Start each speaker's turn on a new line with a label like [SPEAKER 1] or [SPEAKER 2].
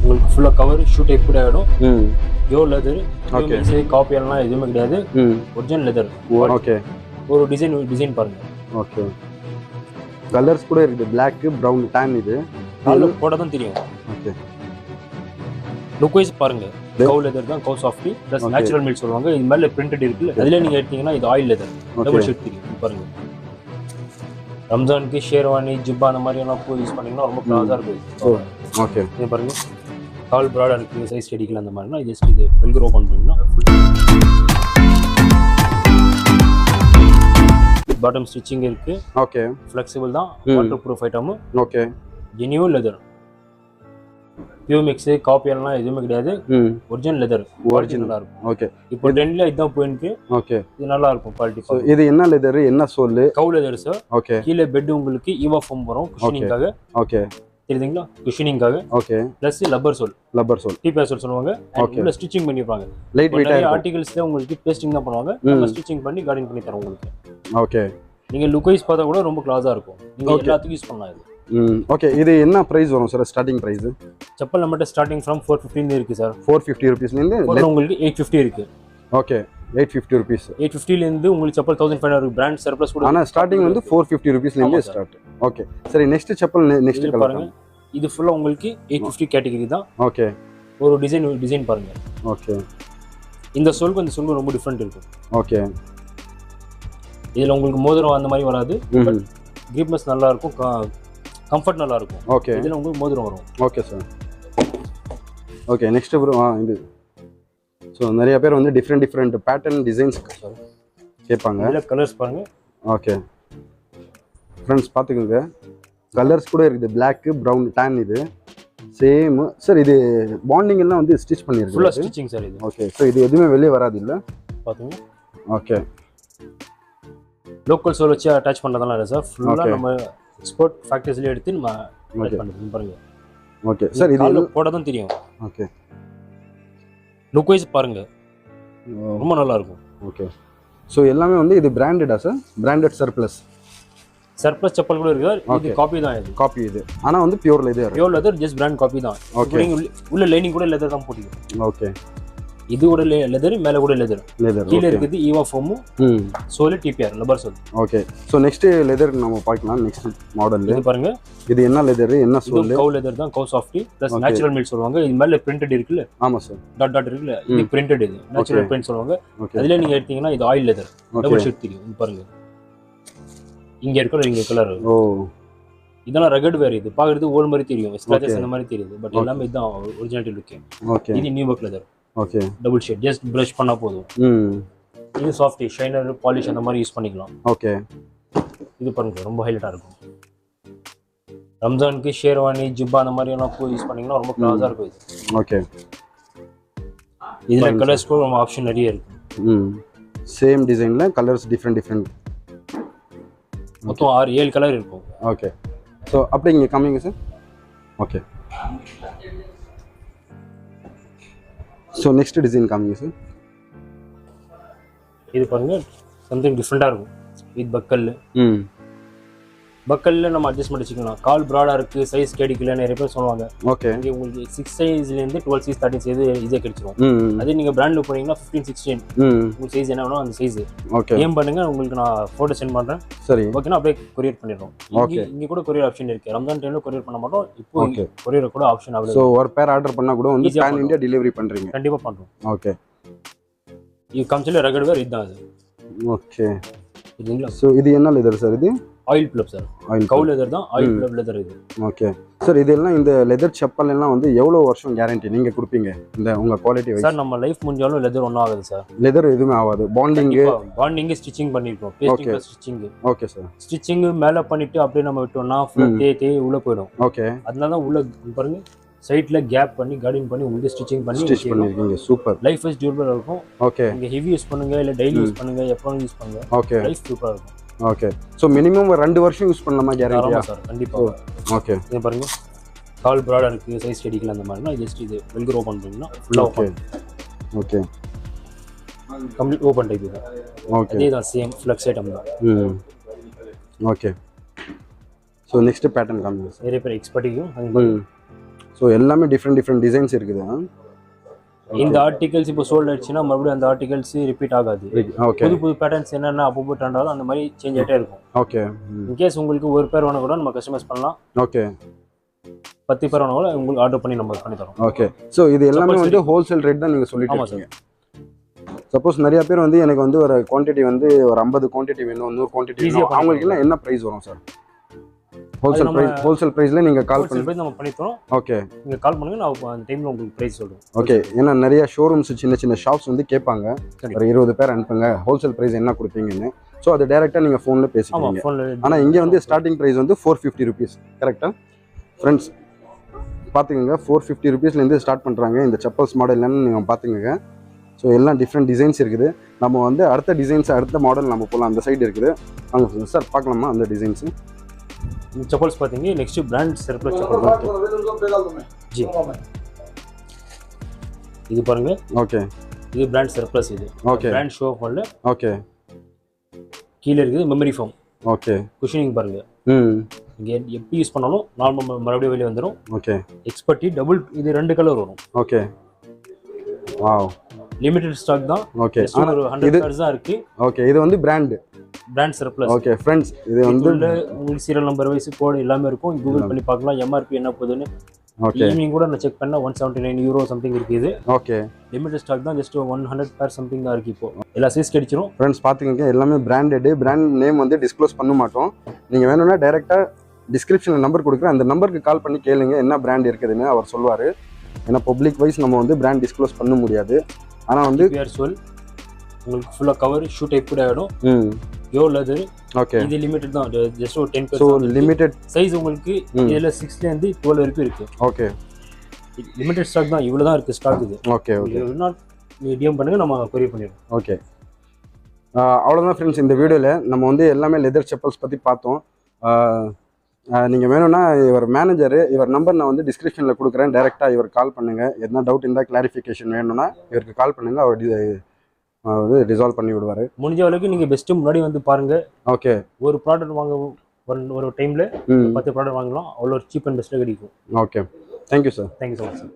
[SPEAKER 1] உங்களுக்கு ஃபுல்லா cover shoe type கூட ஆயிடும். Pure leather. ஓகே. காப்பி எல்லாம் எதுவுமே கிடையாது. Original leather.
[SPEAKER 2] ஓகே.
[SPEAKER 1] ஒரு டிசைன் பாருங்க.
[SPEAKER 2] ஓகே. கலர்ஸ் கூட இருக்குது. Black, brown, tan இது.
[SPEAKER 1] கால்ல போட தான் தெரியும்.
[SPEAKER 2] ஓகே.
[SPEAKER 1] லுக் வைஸ் பாருங்க. கவ் லெதர் தான், கவ் சாஃப்டி ப்ளஸ் நேச்சுரல் மில்க் சொல்லுவாங்க. இது மேல பிரிண்டட் இருக்குல்ல, அதுல நீங்க எடுத்தீங்கன்னா இது ஆயில் லெதர் டபுள் ஷேட் தெரியும் பாருங்க. ரம்ஜானுக்கு ஷேர்வானி ஜிப்பா அந்த மாதிரி எல்லாம் போய் யூஸ் பண்ணீங்கன்னா ரொம்ப க்ளாஸா இருக்கும்.
[SPEAKER 2] ஓகே.
[SPEAKER 1] இது பாருங்க கால் ப்ராடா இருக்கு, சைஸ் ஸ்டடிக்கல அந்த மாதிரினா ஜஸ்ட் இது வெல்க்ரோ பண்றீங்கன்னா பாட்டம் ஸ்டிச்சிங் இருக்கு.
[SPEAKER 2] ஓகே.
[SPEAKER 1] ஃப்ளெக்சிபிள் தான், waterproof item.
[SPEAKER 2] Okay.
[SPEAKER 1] Genuine leather. Pure mix copy எல்லாம் எதுவுமே கிடையாது. Original leather. ஒரிஜினலா இருக்கும்.
[SPEAKER 2] ஓகே.
[SPEAKER 1] இப்போ ட்ரெண்ட்ல இதான் போயிருக்கு.
[SPEAKER 2] ஓகே.
[SPEAKER 1] இது நல்லா இருக்கும் குவாலிட்டி.
[SPEAKER 2] இது என்ன லெதர், என்ன sole? Cow
[SPEAKER 1] leather sir.
[SPEAKER 2] Okay.
[SPEAKER 1] கீழ பெட் உங்களுக்கு ஈவா ஃபோம் வரும் குஷனிங்காக.
[SPEAKER 2] ஓகே.
[SPEAKER 1] தெரியுதுங்களா? குஷனிங்காக.
[SPEAKER 2] Okay.
[SPEAKER 1] Plus rubber sole. TPR sole சொல்லுவாங்க. உள்ள ஸ்டிச்சிங் பண்ணிருப்பாங்க.
[SPEAKER 2] லைட் வெயிட்டா இருக்கும்.
[SPEAKER 1] ஆர்டிகல்ஸ்ல உங்களுக்கு பேஸ்டிங் தான் பண்ணுவாங்க. நம்ம ஸ்டிச்சிங் பண்ணி கார்டிங் பண்ணி தரோம் உங்களுக்கு.
[SPEAKER 2] ஓகே.
[SPEAKER 1] நீங்க லுக் வைஸ் பார்த்தா கூட ரொம்ப க்ளாஸா இருக்கும். நீங்க எல்லாத்துக்கும் யூஸ் பண்ணலாம் இது.
[SPEAKER 2] ஓகே. இது என்ன பிரைஸ் வரும் சார்? ஸ்டார்டிங் பிரைஸ்
[SPEAKER 1] செப்பல் நம்மட்ட ஸ்டார்டிங் फ्रॉम 450 இருக்கு சார். 450
[SPEAKER 2] ரூபீஸ்ல இருந்து
[SPEAKER 1] உங்களுக்கு 850 இருக்கு.
[SPEAKER 2] ஓகே. 850 ரூபீஸ்.
[SPEAKER 1] 850 ல இருந்து உங்களுக்கு செப்பல் 1500 இருக்கு. பிராண்ட் சர்ப்ளஸ் கூட.
[SPEAKER 2] ஆனா ஸ்டார்டிங் வந்து 450 ரூபீஸ்ல இருந்து ஸ்டார்ட். ஓகே. சரி, நெக்ஸ்ட் செப்பல் நெக்ஸ்ட் கலர்
[SPEAKER 1] பாருங்க. இது ஃபுல்லா உங்களுக்கு 850 கேட்டகரி தான்.
[SPEAKER 2] ஓகே.
[SPEAKER 1] ஒரு டிசைன் பாருங்க.
[SPEAKER 2] ஓகே.
[SPEAKER 1] இந்த சோல்க்கு அந்த சோல்க்கு ரொம்ப டிஃபரண்ட் இருக்கு.
[SPEAKER 2] ஓகே.
[SPEAKER 1] இதுல உங்களுக்கு மோதிரம் அந்த மாதிரி வராது. பட் கிரிப்னஸ் நல்லா இருக்கும், கம்ஃபர்ட் நல்லா இருக்கும்.
[SPEAKER 2] ஓகே.
[SPEAKER 1] இதுல உங்களுக்கு மோதிரம் வரும்.
[SPEAKER 2] Okay sir. Okay. Next bro இது சோ நிறைய பேர் வந்து டிஃபரண்ட் பேட்டர்ன் டிசைன்ஸ் கேட்பாங்க.
[SPEAKER 1] இதுல கலர்ஸ் பாருங்க.
[SPEAKER 2] ஓகே फ्रेंड्स பாத்துக்கோங்க. கலர்ஸ் கூட இருக்குது. Black, brown, tan இது சேம் சார். இது பாண்டிங் எல்லாம் வந்து ஸ்டிட்ச் பண்ணிருக்கு.
[SPEAKER 1] ஃபுல்லா ஸ்டிச்சிங் சார் இது.
[SPEAKER 2] ஓகே. சோ இது எதுவுமே வெளிய வராது இல்ல
[SPEAKER 1] பாத்தீங்க.
[SPEAKER 2] ஓகே.
[SPEAKER 1] லோக்கல் சோல் வச்சு அட்டாச் பண்றதெல்லாம் இல்ல சார். ஃபுல்லா நம்ம எக்ஸ்போர்ட் ஃபேக்டரிஸ்ல எடுத்து நம்ம அட்டாச் பண்றது பாருங்க. Okay sir. இது போட தான் தெரியும். ஓகே. லுக் வைஸ் பாருங்க. ரொம்ப நல்லா இருக்கும்.
[SPEAKER 2] ஓகே. சோ எல்லாமே வந்து இது பிராண்டடா சார்? பிராண்டட் சர்ப்ளஸ்
[SPEAKER 1] செப்பல் கூட இருக்கு. இது காப்பி தான். இது காப்பி. இது
[SPEAKER 2] ஆனா வந்து pure leather
[SPEAKER 1] just brand copy தான். ஓகே. உள்ள லைனிங் கூட லெதர் தான் போட்டுருக்கு.
[SPEAKER 2] ஓகே.
[SPEAKER 1] இது கூட லெதர், மேல கூட லெதர். கீழ இருக்குது EVA foam, sole TPR rubber sole.
[SPEAKER 2] Okay. So next leather நாம பார்க்கலாம். நெக்ஸ்ட் மாடல்
[SPEAKER 1] இது பாருங்க.
[SPEAKER 2] இது என்ன லெதர், என்ன சோல்?
[SPEAKER 1] கவ் லெதர் தான், கவ் சாஃப்டி ப்ளஸ் நேச்சுரல் மில்க் சொல்லுவாங்க. இது மேல பிரிண்டட் இருக்குல்ல.
[SPEAKER 2] ஆமா சார்.
[SPEAKER 1] டாட் இருக்குல்ல, இது பிரிண்டட். இது நேச்சுரல் பிரிண்ட் சொல்லுவாங்க. அதுல நீங்க எடுத்தீங்கன்னா இது ஆயில் லெதர் டபுள் ஷேட் தெரியும். இது பாருங்க. இங்க இருக்கிற இங்க கலர். ஓ, இதெல்லாம் ரகட் வேர். இது பாக்குறது ஓல்ட் மாதிரி தெரியும், ஸ்க்ராச்சஸ் அந்த மாதிரி தெரியுது. பட் எல்லாமே இதுதான் ஒரிஜினாலிட்டி லுக். ஓகே. இது new work leather. Okay. Double shade. Just brush பண்ணா போதும். இது சாஃப்டி ஷைனர் பாலிஷ் அந்த மாதிரி யூஸ் பண்ணிக்கலாம். ஓகே. இது பாருங்க ரொம்ப ஹைலைட்டா இருக்கும். ரம்ஜானுக்கு ஷேர்வானி ஜிப்பா அந்த மாதிரி எல்லாம் போய் யூஸ் பண்ணீங்கன்னா ரொம்ப க்ளாஸா இருக்கும் இது. ஓகே. இதுல கலர்ஸ் கூட ரொம்ப ஆப்ஷன் நிறைய இருக்கு.
[SPEAKER 2] சேம் டிசைன்ல கலர்ஸ் டிஃபரெண்ட்
[SPEAKER 1] மொத்தம் 6-7 கலர் இருக்கும்.
[SPEAKER 2] ஓகே. ஸோ அப்படி இங்கே காமிங்க sir. Okay. So next design காமிங்க சார்.
[SPEAKER 1] இது பாருங்க சம்திங் டிஃப்ரெண்டாக இருக்கும். இது பக்கல். பக்கல்ல நம்ம அட்ஜஸ்ட்மெண்ட் வச்சுக்கலாம். கால் ப்ராடா இருக்கு, சைஸ் கிடைக்கல நிறைய பேர் சொல்லுவாங்க. ஓகே. இங்கே உங்களுக்கு 6 சைஸ்ல இருந்து 12 சைஸ் 13 சைஸ் இதே கிடைச்சிரும். அதே நீங்க பிராண்ட்ல போனீங்கன்னா 15 16 உங்களுக்கு சைஸ் என்ன வேணும் அந்த சைஸ். ஓகே. ஏம் பண்ணுங்க, உங்களுக்கு நான் போட்டோ சென்ட் பண்றேன். சரி ஓகேனா அப்படியே கொரியர் பண்ணிடுறோம். ஓகே. இங்க கூட கொரியர் ஆப்ஷன் இருக்கு. ரம்ஜான் டைம்ல கொரியர் பண்ண மாட்டோம். இப்போ கொரியர் கூட ஆப்ஷன் அவைலபிள். சோ ஒரு பேர் ஆர்டர் பண்ணா கூட வந்து பேன் இந்தியா டெலிவரி பண்றீங்க? கண்டிப்பா பண்றோம். ஓகே. இது கம்ப்ளீட் ரகட் வேர் இதுதான் அது. ஓகே. இதுங்களா? சோ இது என்ன லெதர் சார்? இது ஆயில் பிளப் சார். கவ் லெதர் தான், ஆயில் பிளப் லெதர் இது. Okay sir. இதெல்லாம் இந்த லெதர் செப்பல் எல்லாம் வந்து எவ்வளவு வருஷம் கேரண்டி நீங்க கொடுப்பீங்க இந்த உங்க குவாலிட்டி வைஸ்? சார் நம்ம லைஃப் முடிஞ்சாலும் லெதர் ஒன்றும் ஆகாது சார். லெதர் எதுவுமே ஆகாது. பாண்டிங் ஸ்டிச்சிங் பண்ணிருக்கோம். Pasting stitching. Okay sir. Stitching மேல பண்ணிட்டு அப்படியே நம்ம விட்டோம்னா ஃபுல்லா தேய் உள்ள போயிடும். ஓகே. அதனால தான் உள்ள பாருங்க சைட்ல கேப் பண்ணி கார்டிங் பண்ணி உங்களுக்கு ஸ்டிச்சிங் பண்ணிருக்கீங்க. சூப்பர். லைஃப் வைஸ் டியூரபிளா இருக்கும். ஓகே. நீங்க ஹெவி யூஸ் பண்ணுங்க இல்ல டெய்லி யூஸ் பண்ணுங்க, எப்பவும் யூஸ் பண்ணுங்க. ஓகே. லைஃப் சூப்பரா இருக்கும். ஓகே. சோ மினிமம் 2 வருஷம் யூஸ் பண்ணலாமா கேரண்டியா? சார் கண்டிப்பா. ஓகே. இது பாருங்க கால் ப்ராடா இருக்கு, சைஸ் ஸ்டடிக்கல அந்த மாதிரினா ஜஸ்ட் இது வெல்க்ரோ பண்றீங்கன்னா ஃபுல்லா okay. Okay. Complete open type இது. ஓகே. இதுதான் சேம் ஃப்ளெக்ஸ் ஐட்டம் தான். ஓகே. சோ நெக்ஸ்ட் பேட்டர்ன் காமிங்க. நிறைய பேர் எக்ஸ்பர்ட்டியும்
[SPEAKER 2] ஸோ எல்லாமே டிஃப்ரெண்ட் டிசைன்ஸ் இருக்குது.
[SPEAKER 1] இந்த ஆர்டிகல்ஸ் இப்போ சோல்ட் ஆயிடுச்சுன்னா மறுபடியும் அந்த ஆர்டிகல்ஸ் ரிப்பீட் ஆகாது. புது பேட்டர்ன்ஸ் என்னென்ன அப்போ ட்ரெண்டாலும் அந்த மாதிரி சேஞ்ச் ஆகிட்டே இருக்கும்.
[SPEAKER 2] ஓகே.
[SPEAKER 1] இன்கேஸ் உங்களுக்கு ஒரு பேர் வேணா கூட நம்ம கஸ்டமைஸ் பண்ணலாம்.
[SPEAKER 2] ஓகே.
[SPEAKER 1] 10 பேர் வேணா கூட உங்களுக்கு ஆர்டர் பண்ணி நம்ம பண்ணி தரோம்.
[SPEAKER 2] ஓகே. ஸோ இது எல்லாமே வந்து ஹோல்சேல் ரேட் தான் நீங்கள் சொல்லிட்டு இருக்கீங்க. சப்போஸ் நிறைய பேர் வந்து எனக்கு வந்து ஒரு குவான்டிட்டி வந்து ஒரு 50 குவான்டிட்டி வேணும், 100 குவான்டிட்டி வேணும், அவங்களுக்கு என்ன ப்ரைஸ் வரும் சார்? ஹோல்சேல் பிரைஸ்ல நீங்க கால் பண்ணி
[SPEAKER 1] நம்ம பண்ணி தரோம்.
[SPEAKER 2] ஓகே.
[SPEAKER 1] நீங்க கால் பண்ணுங்க, நான் அந்த டைம்ல உங்களுக்கு பிரைஸ் சொல்றேன்.
[SPEAKER 2] ஓகே. ஏன்னா நிறைய ஷோரூம்ஸ் சின்ன ஷாப்ஸ் வந்து கேட்பாங்க, ஒரு 20 பேர் அனுப்புங்க, ஹோல்சேல் பிரைஸ் என்ன கொடுப்பீங்கன்னு. ஸோ அது டைரக்டா நீங்க ஃபோன்ல பேசிக்கிறீங்க. ஆனா இங்க வந்து ஸ்டார்டிங் பிரைஸ் வந்து 450 rupees. கரெக்டா ஃப்ரெண்ட்ஸ்? பாத்துக்கோங்க, 450 rupeesலேருந்து ஸ்டார்ட் பண்றாங்க இந்த செப்பல்ஸ் மாடல். என்னன்னு நீங்க பாத்துக்கோங்க. ஸோ எல்லாம் டிஃப்ரெண்ட் டிசைன்ஸ் இருக்குது. நம்ம வந்து அடுத்த மாடல் நம்ம போகலாம். அந்த சைடு இருக்குது. வாங்க சார் பார்க்கலாமா அந்த டிசைன்ஸ்?
[SPEAKER 1] இந்த செப்பல்ஸ் பாத்தீங்க, next brand surplus chappal G. இது பாருங்க.
[SPEAKER 2] ஓகே.
[SPEAKER 1] இது பிராண்ட் சர்ப்ளஸ். இது
[SPEAKER 2] ஓகே.
[SPEAKER 1] பிராண்ட் ஷோ பண்ணல.
[SPEAKER 2] ஓகே.
[SPEAKER 1] கீழ இருக்குது மெமரி ஃபோம்.
[SPEAKER 2] ஓகே.
[SPEAKER 1] குஷனிங் பாருங்க. இங்க எப்படி யூஸ் பண்ணாலும் நார்மல் மறுபடியும் வெளிய வந்துரும்.
[SPEAKER 2] ஓகே.
[SPEAKER 1] எக்ஸ்பர்ட்டி டபுள், இது 2 கலர் வரும்.
[SPEAKER 2] ஓகே. வாவ்.
[SPEAKER 1] லிமிட்டட் ஸ்டாக் தான்.
[SPEAKER 2] ஓகே.
[SPEAKER 1] ஒரு 100 பேர்ஸ் தான் இருக்கு.
[SPEAKER 2] ஓகே. இது வந்து பிராண்ட்
[SPEAKER 1] சர்ப்ளஸ்.
[SPEAKER 2] ஓகே ஃப்ரெண்ட்ஸ், இது வந்து
[SPEAKER 1] உங்களுக்கு சீரியல் நம்பர் வைஸ் கோட் எல்லாமே இருக்கும். கூகுள் பண்ணி பார்க்கலாம் எம்ஆர்பி என்ன போகுதுன்னு.
[SPEAKER 2] ஓகே.
[SPEAKER 1] ஈவினிங் கூட நான் செக் பண்ணா 179 euro சம்திங் இருக்கு. இது
[SPEAKER 2] ஓகே.
[SPEAKER 1] லிமிட்டட் ஸ்டாக் தான். ஜஸ்ட் 100 பேர் சம்திங் தான் இருக்கு. இப்போ எல்லா சைஸ் கிடைச்சிரும்.
[SPEAKER 2] ஃப்ரெண்ட்ஸ் பாத்துக்கங்க, எல்லாமே பிராண்டட். பிராண்ட் நேம் வந்து டிஸ்க்ளோஸ் பண்ண மாட்டோம். நீங்க வேணும்னா டைரக்டா டிஸ்கிரிப்ஷன்ல நம்பர் கொடுக்குறேன், அந்த நம்பருக்கு கால் பண்ணி கேளுங்க என்ன பிராண்ட் இருக்குதுன்னு அவர் சொல்லுவாரு. ஏன்னா பப்ளிக் வைஸ் நம்ம வந்து பிராண்ட் டிஸ்க்ளோஸ் பண்ண முடியாது. ஆனா வந்து
[SPEAKER 1] உங்களுக்கு ஃபுல்லா கவர் ஷூ டைப் கூட ஆயிடும். யோ லெதர். ஓகே. இது லிமிட்டட் தான். ஜஸ்ட் ஒரு 10%.
[SPEAKER 2] சோ லிமிட்டட்
[SPEAKER 1] சைஸ் உங்களுக்கு இதுல 6 ல இருந்து 12 வரைக்கும் இருக்கு.
[SPEAKER 2] ஓகே.
[SPEAKER 1] லிமிட்டட் ஸ்டாக் தான், இவ்வளவு தான் இருக்கு ஸ்டாக் இது.
[SPEAKER 2] ஓகே. ஓகே.
[SPEAKER 1] நீங்க டிஎம் பண்ணுங்க, நம்ம கொரியர் பண்ணிடுவோம்.
[SPEAKER 2] ஓகே. அவ்வளவுதான் ஃப்ரெண்ட்ஸ், இந்த வீடியோல நம்ம வந்து எல்லாமே லெதர் செப்பல்ஸ் பத்தி பார்த்தோம். நீங்கள் வேணும்னா இவர் மேனேஜர், இவர் நம்பர் நான் வந்து டிஸ்கிரிப்ஷனில் கொடுக்குறேன். டைரெக்டாக இவர் கால் பண்ணுங்கள். எதனா டவுட் இருந்தால் கிளாரிஃபிகேஷன் வேணும்னா இவருக்கு கால் பண்ணுங்கள். அவர் வந்து ரிசால்வ் பண்ணி விடுவார்.
[SPEAKER 1] முடிஞ்ச அளவுக்கு நீங்கள் பெஸ்ட்டு முன்னாடி வந்து பாருங்கள்.
[SPEAKER 2] ஓகே.
[SPEAKER 1] ஒரு ப்ராடக்ட் வாங்க ஒரு டைமில் 10 ப்ராடக்ட் வாங்கலாம். அவ்வளோ சீப் அண்ட் பெஸ்ட்டாக கிடைக்கும்.
[SPEAKER 2] Okay. Thank you sir.
[SPEAKER 1] Thank you so much sir.